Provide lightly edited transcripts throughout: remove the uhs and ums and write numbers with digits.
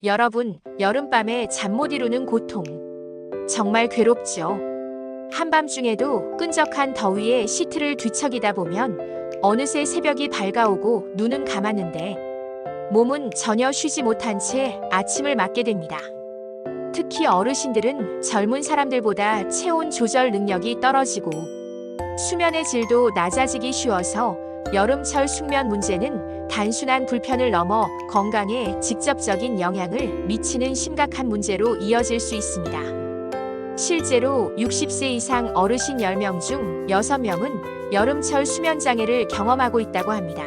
여러분, 여름밤에 잠 못 이루는 고통. 정말 괴롭죠. 한밤중에도 끈적한 더위에 시트를 뒤척이다 보면 어느새 새벽이 밝아오고 눈은 감았는데 몸은 전혀 쉬지 못한 채 아침을 맞게 됩니다. 특히 어르신들은 젊은 사람들보다 체온 조절 능력이 떨어지고 수면의 질도 낮아지기 쉬워서 여름철 숙면 문제는 단순한 불편을 넘어 건강에 직접적인 영향을 미치는 심각한 문제로 이어질 수 있습니다. 실제로 60세 이상 어르신 10명 중 6명은 여름철 수면장애를 경험하고 있다고 합니다.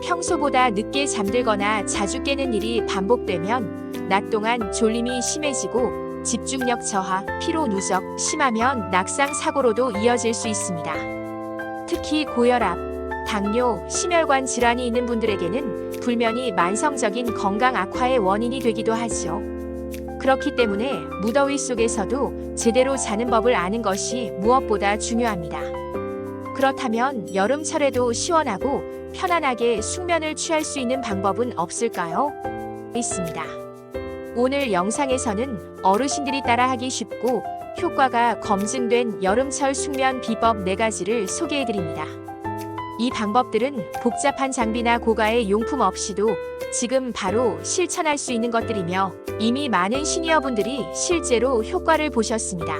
평소보다 늦게 잠들거나 자주 깨는 일이 반복되면 낮 동안 졸림이 심해지고 집중력 저하, 피로 누적, 심하면 낙상 사고로도 이어질 수 있습니다. 특히 고혈압, 당뇨, 심혈관 질환이 있는 분들에게는 불면이 만성적인 건강 악화의 원인이 되기도 하죠. 그렇기 때문에 무더위 속에서도 제대로 자는 법을 아는 것이 무엇보다 중요합니다. 그렇다면 여름철에도 시원하고 편안하게 숙면을 취할 수 있는 방법은 없을까요? 있습니다. 오늘 영상에서는 어르신들이 따라하기 쉽고 효과가 검증된 여름철 숙면 비법 4가지를 소개해드립니다. 이 방법들은 복잡한 장비나 고가의 용품 없이도 지금 바로 실천할 수 있는 것들이며 이미 많은 시니어분들이 실제로 효과를 보셨습니다.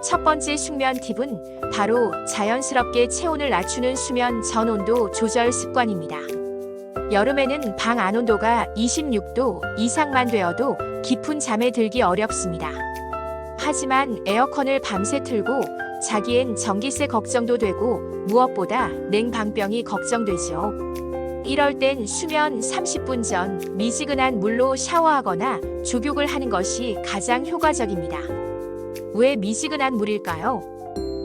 첫 번째 숙면 팁은 바로 자연스럽게 체온을 낮추는 수면 전 온도 조절 습관입니다. 여름에는 방 안 온도가 26도 이상만 되어도 깊은 잠에 들기 어렵습니다. 하지만 에어컨을 밤새 틀고 자기엔 전기세 걱정도 되고 무엇보다 냉방병이 걱정되죠. 이럴 땐 수면 30분 전 미지근한 물로 샤워하거나 족욕을 하는 것이 가장 효과적입니다. 왜 미지근한 물일까요?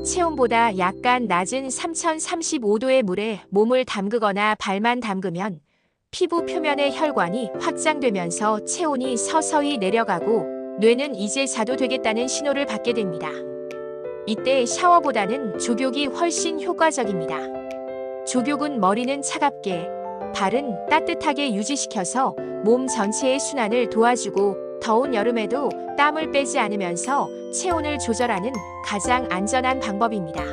체온보다 약간 낮은 3035도의 물에 몸을 담그거나 발만 담그면 피부 표면의 혈관이 확장되면서 체온이 서서히 내려가고 뇌는 이제 자도 되겠다는 신호를 받게 됩니다. 이때 샤워보다는 족욕이 훨씬 효과적입니다. 족욕은 머리는 차갑게, 발은 따뜻하게 유지시켜서 몸 전체의 순환을 도와주고 더운 여름에도 땀을 빼지 않으면서 체온을 조절하는 가장 안전한 방법입니다.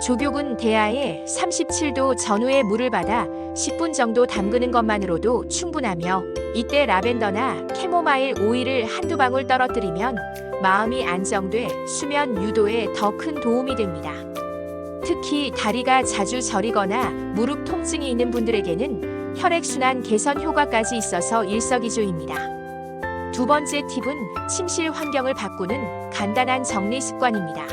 족욕은 대야에 37도 전후의 물을 받아 10분 정도 담그는 것만으로도 충분하며 이때 라벤더나 캐모마일 오일을 한두 방울 떨어뜨리면 마음이 안정돼 수면 유도에 더 큰 도움이 됩니다. 특히 다리가 자주 저리거나 무릎 통증이 있는 분들에게는 혈액순환 개선 효과까지 있어서 일석이조입니다. 두 번째 팁은 침실 환경을 바꾸는 간단한 정리 습관입니다.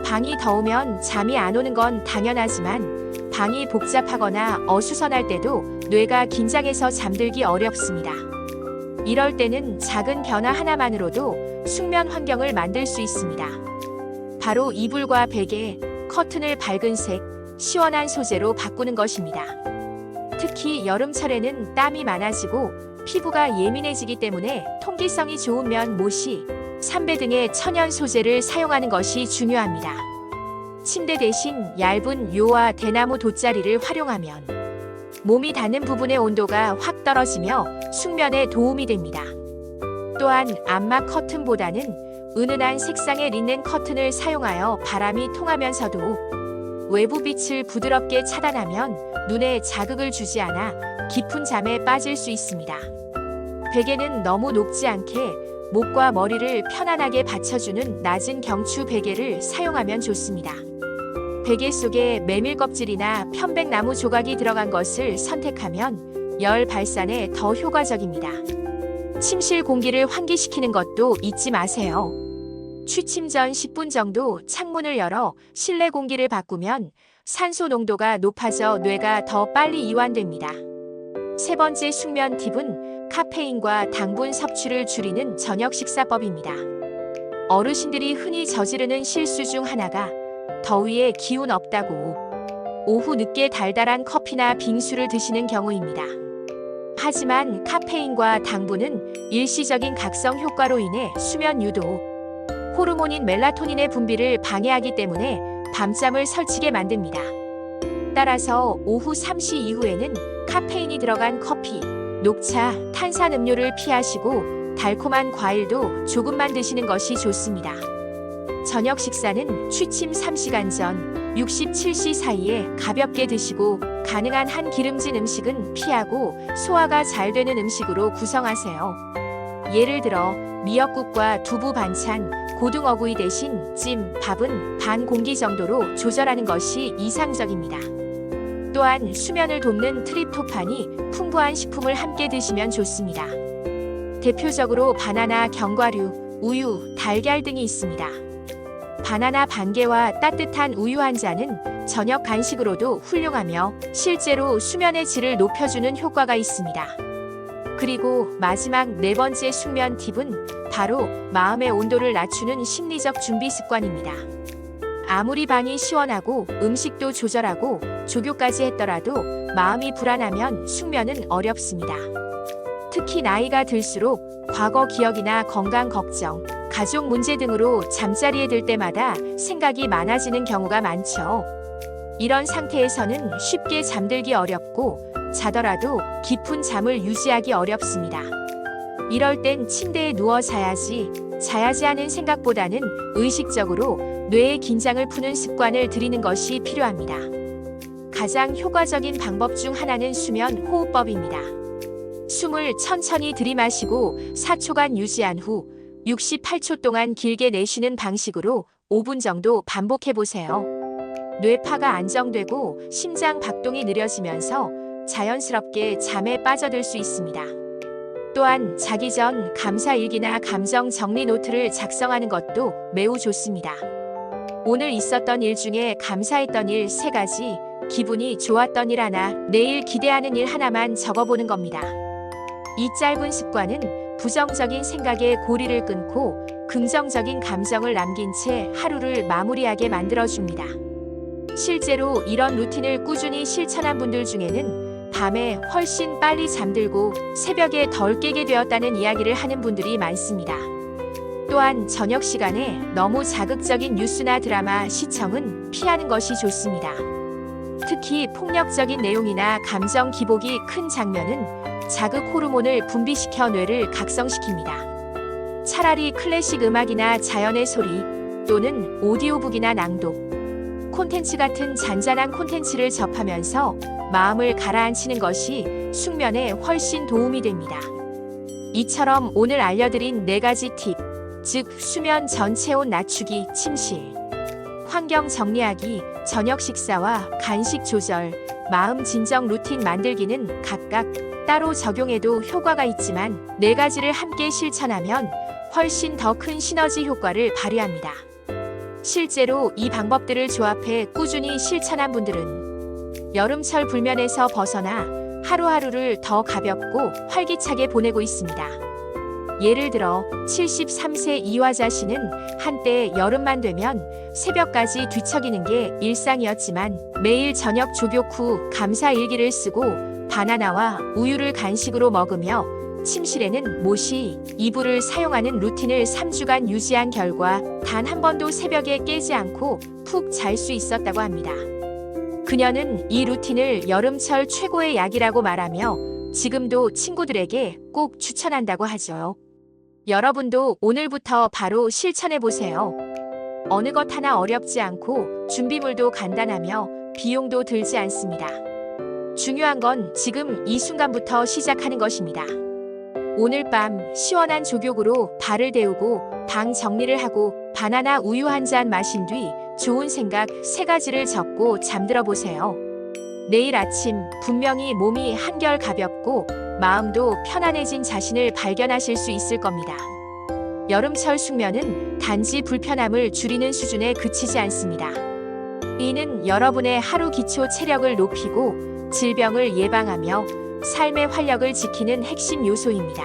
방이 더우면 잠이 안 오는 건 당연하지만 방이 복잡하거나 어수선할 때도 뇌가 긴장해서 잠들기 어렵습니다. 이럴 때는 작은 변화 하나만으로도 숙면 환경을 만들 수 있습니다. 바로 이불과 베개, 커튼을 밝은 색, 시원한 소재로 바꾸는 것입니다. 특히 여름철에는 땀이 많아지고 피부가 예민해지기 때문에 통기성이 좋은 면, 모시, 삼배 등의 천연 소재를 사용하는 것이 중요합니다. 침대 대신 얇은 요와 대나무 돗자리를 활용하면 몸이 닿는 부분의 온도가 확 떨어지며 숙면에 도움이 됩니다. 또한 암막 커튼보다는 은은한 색상의 린넨 커튼을 사용하여 바람이 통하면서도 외부 빛을 부드럽게 차단하면 눈에 자극을 주지 않아 깊은 잠에 빠질 수 있습니다. 베개는 너무 높지 않게 목과 머리를 편안하게 받쳐주는 낮은 경추 베개를 사용하면 좋습니다. 베개 속에 메밀 껍질이나 편백나무 조각이 들어간 것을 선택하면 열 발산에 더 효과적입니다. 침실 공기를 환기시키는 것도 잊지 마세요. 취침 전 10분 정도 창문을 열어 실내 공기를 바꾸면 산소 농도가 높아져 뇌가 더 빨리 이완됩니다. 세 번째 숙면 팁은 카페인과 당분 섭취를 줄이는 저녁 식사법입니다. 어르신들이 흔히 저지르는 실수 중 하나가 더위에 기운 없다고 오후 늦게 달달한 커피나 빙수를 드시는 경우입니다. 하지만 카페인과 당분은 일시적인 각성 효과로 인해 수면 유도, 호르몬인 멜라토닌의 분비를 방해하기 때문에 밤잠을 설치게 만듭니다. 따라서 오후 3시 이후에는 카페인이 들어간 커피, 녹차, 탄산음료를 피하시고 달콤한 과일도 조금만 드시는 것이 좋습니다. 저녁 식사는 취침 3시간 전 67시 사이에 가볍게 드시고 가능한 한 기름진 음식은 피하고 소화가 잘 되는 음식으로 구성하세요. 예를 들어 미역국과 두부 반찬, 고등어구이 대신 찜, 밥은 반 공기 정도로 조절하는 것이 이상적입니다. 또한 수면을 돕는 트립토판이 풍부한 식품을 함께 드시면 좋습니다. 대표적으로 바나나, 견과류, 우유, 달걀 등이 있습니다. 바나나 반 개와 따뜻한 우유 한 잔은 저녁 간식으로도 훌륭하며 실제로 수면의 질을 높여주는 효과가 있습니다. 그리고 마지막 네 번째 숙면 팁은 바로 마음의 온도를 낮추는 심리적 준비 습관입니다. 아무리 방이 시원하고 음식도 조절하고 조교까지 했더라도 마음이 불안하면 숙면은 어렵습니다. 특히 나이가 들수록 과거 기억이나 건강 걱정, 가족 문제 등으로 잠자리에 들 때마다 생각이 많아지는 경우가 많죠. 이런 상태에서는 쉽게 잠들기 어렵고 자더라도 깊은 잠을 유지하기 어렵습니다. 이럴 땐 침대에 누워 자야지 하는 생각보다는 의식적으로 뇌의 긴장을 푸는 습관을 들이는 것이 필요합니다. 가장 효과적인 방법 중 하나는 수면 호흡법입니다. 숨을 천천히 들이마시고 4초간 유지한 후 68초 동안 길게 내쉬는 방식으로 5분 정도 반복해 보세요. 뇌파가 안정되고 심장 박동이 느려지면서 자연스럽게 잠에 빠져들 수 있습니다. 또한 자기 전 감사 일기나 감정 정리 노트를 작성하는 것도 매우 좋습니다. 오늘 있었던 일 중에 감사했던 일 3가지, 기분이 좋았던 일 하나, 내일 기대하는 일 하나만 적어보는 겁니다. 이 짧은 습관은 부정적인 생각의 고리를 끊고 긍정적인 감정을 남긴 채 하루를 마무리하게 만들어줍니다. 실제로 이런 루틴을 꾸준히 실천한 분들 중에는 밤에 훨씬 빨리 잠들고 새벽에 덜 깨게 되었다는 이야기를 하는 분들이 많습니다. 또한 저녁 시간에 너무 자극적인 뉴스나 드라마 시청은 피하는 것이 좋습니다. 특히 폭력적인 내용이나 감정 기복이 큰 장면은 자극 호르몬을 분비시켜 뇌를 각성시킵니다. 차라리 클래식 음악이나 자연의 소리 또는 오디오북이나 낭독, 콘텐츠 같은 잔잔한 콘텐츠를 접하면서 마음을 가라앉히는 것이 숙면에 훨씬 도움이 됩니다. 이처럼 오늘 알려드린 4가지 팁, 즉 수면 전 체온 낮추기, 침실, 환경 정리하기, 저녁 식사와 간식 조절, 마음 진정 루틴 만들기는 각각 따로 적용해도 효과가 있지만 4가지를 함께 실천하면 훨씬 더 큰 시너지 효과를 발휘합니다. 실제로 이 방법들을 조합해 꾸준히 실천한 분들은 여름철 불면에서 벗어나 하루하루를 더 가볍고 활기차게 보내고 있습니다. 예를 들어 73세 이화자 씨는 한때 여름만 되면 새벽까지 뒤척이는 게 일상이었지만 매일 저녁 조교 후 감사 일기를 쓰고 바나나와 우유를 간식으로 먹으며 침실에는 모시, 이불을 사용하는 루틴을 3주간 유지한 결과 단 한 번도 새벽에 깨지 않고 푹 잘 수 있었다고 합니다. 그녀는 이 루틴을 여름철 최고의 약이라고 말하며 지금도 친구들에게 꼭 추천한다고 하죠. 여러분도 오늘부터 바로 실천해보세요. 어느 것 하나 어렵지 않고 준비물도 간단하며 비용도 들지 않습니다. 중요한 건 지금 이 순간부터 시작하는 것입니다. 오늘 밤 시원한 조격으로 발을 데우고 방 정리를 하고 바나나 우유 한 잔 마신 뒤 좋은 생각 3가지를 적고 잠들어 보세요. 내일 아침 분명히 몸이 한결 가볍고 마음도 편안해진 자신을 발견하실 수 있을 겁니다. 여름철 숙면은 단지 불편함을 줄이는 수준에 그치지 않습니다. 이는 여러분의 하루 기초 체력을 높이고 질병을 예방하며 삶의 활력을 지키는 핵심 요소입니다.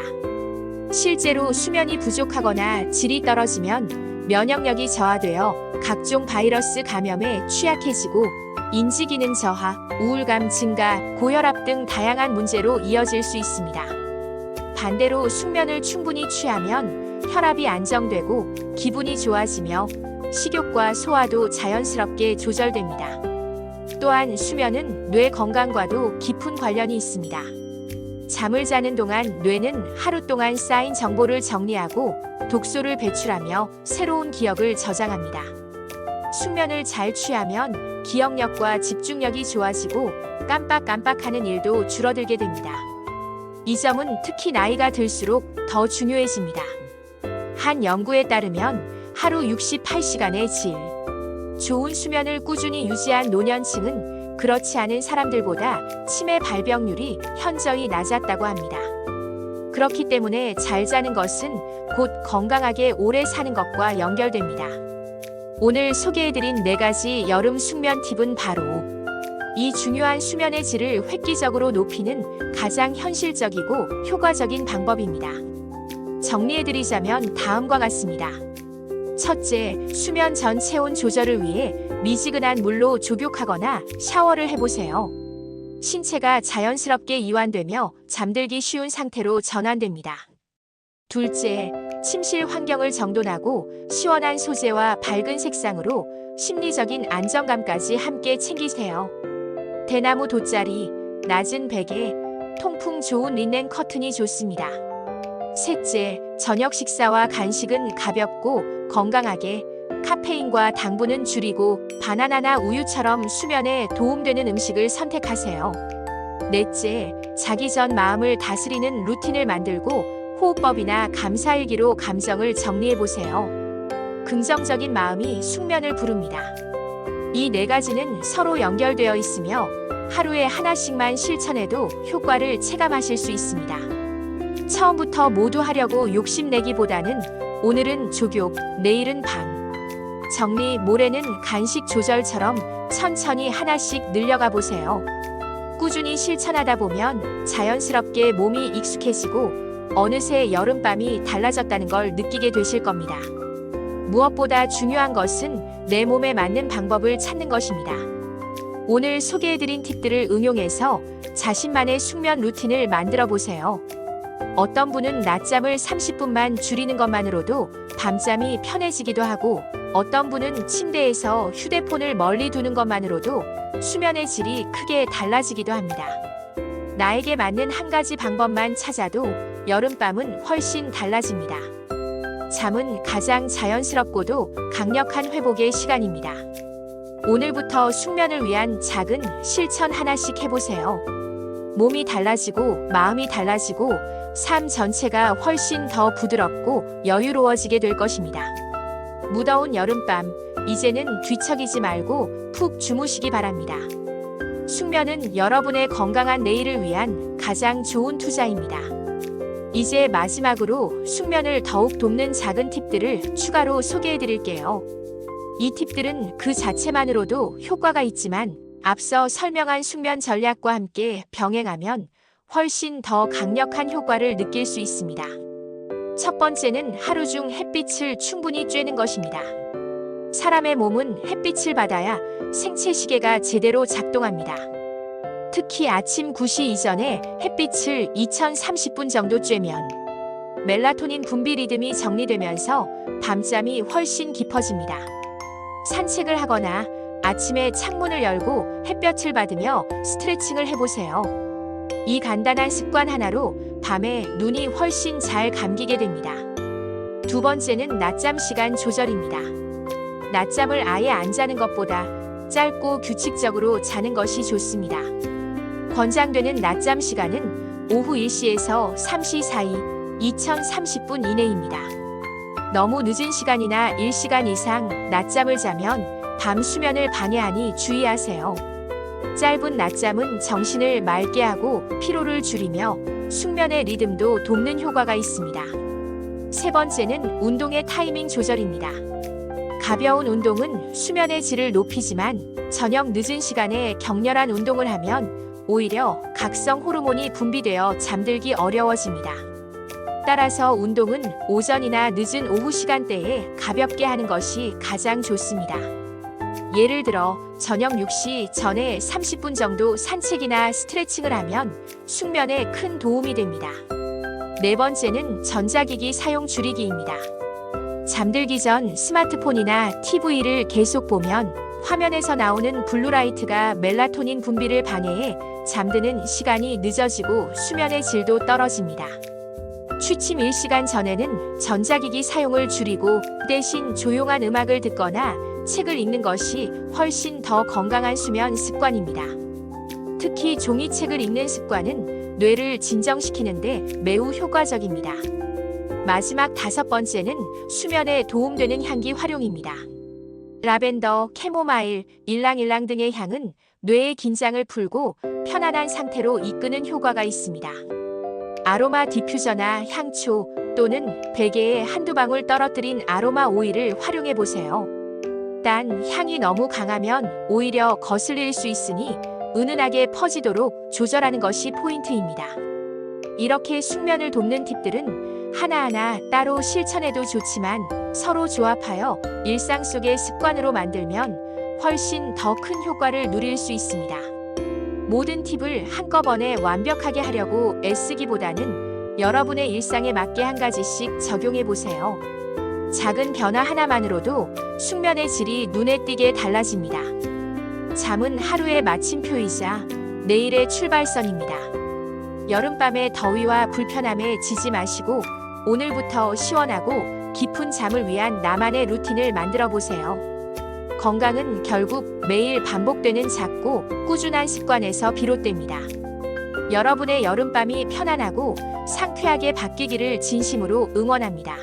실제로 수면이 부족하거나 질이 떨어지면 면역력이 저하되어 각종 바이러스 감염에 취약해지고 인지기능 저하, 우울감 증가, 고혈압 등 다양한 문제로 이어질 수 있습니다. 반대로 숙면을 충분히 취하면 혈압이 안정되고 기분이 좋아지며 식욕과 소화도 자연스럽게 조절됩니다. 또한 수면은 뇌 건강과도 깊은 관련이 있습니다. 잠을 자는 동안 뇌는 하루 동안 쌓인 정보를 정리하고 독소를 배출하며 새로운 기억을 저장합니다. 숙면을 잘 취하면 기억력과 집중력이 좋아지고 깜빡깜빡하는 일도 줄어들게 됩니다. 이 점은 특히 나이가 들수록 더 중요해집니다. 한 연구에 따르면 하루 68시간의 질 좋은 수면을 꾸준히 유지한 노년층은 그렇지 않은 사람들보다 치매 발병률이 현저히 낮았다고 합니다. 그렇기 때문에 잘 자는 것은 곧 건강하게 오래 사는 것과 연결됩니다. 오늘 소개해드린 4가지 여름 숙면 팁은 바로 이 중요한 수면의 질을 획기적으로 높이는 가장 현실적이고 효과적인 방법입니다. 정리해드리자면 다음과 같습니다. 첫째, 수면 전 체온 조절을 위해 미지근한 물로 조격하거나 샤워를 해보세요. 신체가 자연스럽게 이완되며 잠들기 쉬운 상태로 전환됩니다. 둘째, 침실 환경을 정돈하고 시원한 소재와 밝은 색상으로 심리적인 안정감까지 함께 챙기세요. 대나무 돗자리, 낮은 베개, 통풍 좋은 린넨 커튼이 좋습니다. 셋째, 저녁 식사와 간식은 가볍고 건강하게, 카페인과 당분은 줄이고 바나나나 우유처럼 수면에 도움되는 음식을 선택하세요. 넷째, 자기 전 마음을 다스리는 루틴을 만들고 호흡법이나 감사일기로 감정을 정리해보세요. 긍정적인 마음이 숙면을 부릅니다. 이 4가지는 서로 연결되어 있으며 하루에 하나씩만 실천해도 효과를 체감하실 수 있습니다. 처음부터 모두 하려고 욕심내기보다는 오늘은 조격, 내일은 방 정리, 모레는 간식 조절처럼 천천히 하나씩 늘려가 보세요. 꾸준히 실천하다 보면 자연스럽게 몸이 익숙해지고 어느새 여름밤이 달라졌다는 걸 느끼게 되실 겁니다. 무엇보다 중요한 것은 내 몸에 맞는 방법을 찾는 것입니다. 오늘 소개해드린 팁들을 응용해서 자신만의 숙면 루틴을 만들어 보세요. 어떤 분은 낮잠을 30분만 줄이는 것만으로도 밤잠이 편해지기도 하고 어떤 분은 침대에서 휴대폰을 멀리 두는 것만으로도 수면의 질이 크게 달라지기도 합니다. 나에게 맞는 한 가지 방법만 찾아도 여름밤은 훨씬 달라집니다. 잠은 가장 자연스럽고도 강력한 회복의 시간입니다. 오늘부터 숙면을 위한 작은 실천 하나씩 해보세요. 몸이 달라지고 마음이 달라지고 삶 전체가 훨씬 더 부드럽고 여유로워지게 될 것입니다. 무더운 여름밤, 이제는 뒤척이지 말고 푹 주무시기 바랍니다. 숙면은 여러분의 건강한 내일을 위한 가장 좋은 투자입니다. 이제 마지막으로 숙면을 더욱 돕는 작은 팁들을 추가로 소개해 드릴게요. 이 팁들은 그 자체만으로도 효과가 있지만 앞서 설명한 숙면 전략과 함께 병행하면 훨씬 더 강력한 효과를 느낄 수 있습니다. 첫 번째는 하루 중 햇빛을 충분히 쬐는 것입니다. 사람의 몸은 햇빛을 받아야 생체 시계가 제대로 작동합니다. 특히 아침 9시 이전에 햇빛을 2030분 정도 쬐면 멜라토닌 분비 리듬이 정리되면서 밤잠이 훨씬 깊어집니다. 산책을 하거나 아침에 창문을 열고 햇볕을 받으며 스트레칭을 해보세요. 이 간단한 습관 하나로 밤에 눈이 훨씬 잘 감기게 됩니다. 두 번째는 낮잠 시간 조절입니다. 낮잠을 아예 안 자는 것보다 짧고 규칙적으로 자는 것이 좋습니다. 권장되는 낮잠 시간은 오후 1시에서 3시 사이 2030분 이내입니다. 너무 늦은 시간이나 1시간 이상 낮잠을 자면 밤 수면을 방해하니 주의하세요. 짧은 낮잠은 정신을 맑게 하고 피로를 줄이며 숙면의 리듬도 돕는 효과가 있습니다. 세 번째는 운동의 타이밍 조절입니다. 가벼운 운동은 수면의 질을 높이지만 저녁 늦은 시간에 격렬한 운동을 하면 오히려 각성 호르몬이 분비되어 잠들기 어려워집니다. 따라서 운동은 오전이나 늦은 오후 시간대에 가볍게 하는 것이 가장 좋습니다. 예를 들어 저녁 6시 전에 30분 정도 산책이나 스트레칭을 하면 숙면에 큰 도움이 됩니다. 네 번째는 전자기기 사용 줄이기입니다. 잠들기 전 스마트폰이나 TV를 계속 보면 화면에서 나오는 블루라이트가 멜라토닌 분비를 방해해 잠드는 시간이 늦어지고 수면의 질도 떨어집니다. 취침 1시간 전에는 전자기기 사용을 줄이고 대신 조용한 음악을 듣거나 책을 읽는 것이 훨씬 더 건강한 수면 습관입니다. 특히 종이책을 읽는 습관은 뇌를 진정시키는데 매우 효과적입니다. 마지막 5번째는 수면에 도움되는 향기 활용입니다. 라벤더, 캐모마일, 일랑일랑 등의 향은 뇌의 긴장을 풀고 편안한 상태로 이끄는 효과가 있습니다. 아로마 디퓨저나 향초 또는 베개에 한두 방울 떨어뜨린 아로마 오일을 활용해 보세요. 단, 향이 너무 강하면 오히려 거슬릴 수 있으니 은은하게 퍼지도록 조절하는 것이 포인트입니다. 이렇게 숙면을 돕는 팁들은 하나하나 따로 실천해도 좋지만 서로 조합하여 일상 속의 습관으로 만들면 훨씬 더 큰 효과를 누릴 수 있습니다. 모든 팁을 한꺼번에 완벽하게 하려고 애쓰기보다는 여러분의 일상에 맞게 한 가지씩 적용해 보세요. 작은 변화 하나만으로도 숙면의 질이 눈에 띄게 달라집니다. 잠은 하루의 마침표이자 내일의 출발선입니다. 여름밤의 더위와 불편함에 지지 마시고 오늘부터 시원하고 깊은 잠을 위한 나만의 루틴을 만들어 보세요. 건강은 결국 매일 반복되는 작고 꾸준한 습관에서 비롯됩니다. 여러분의 여름밤이 편안하고 상쾌하게 바뀌기를 진심으로 응원합니다.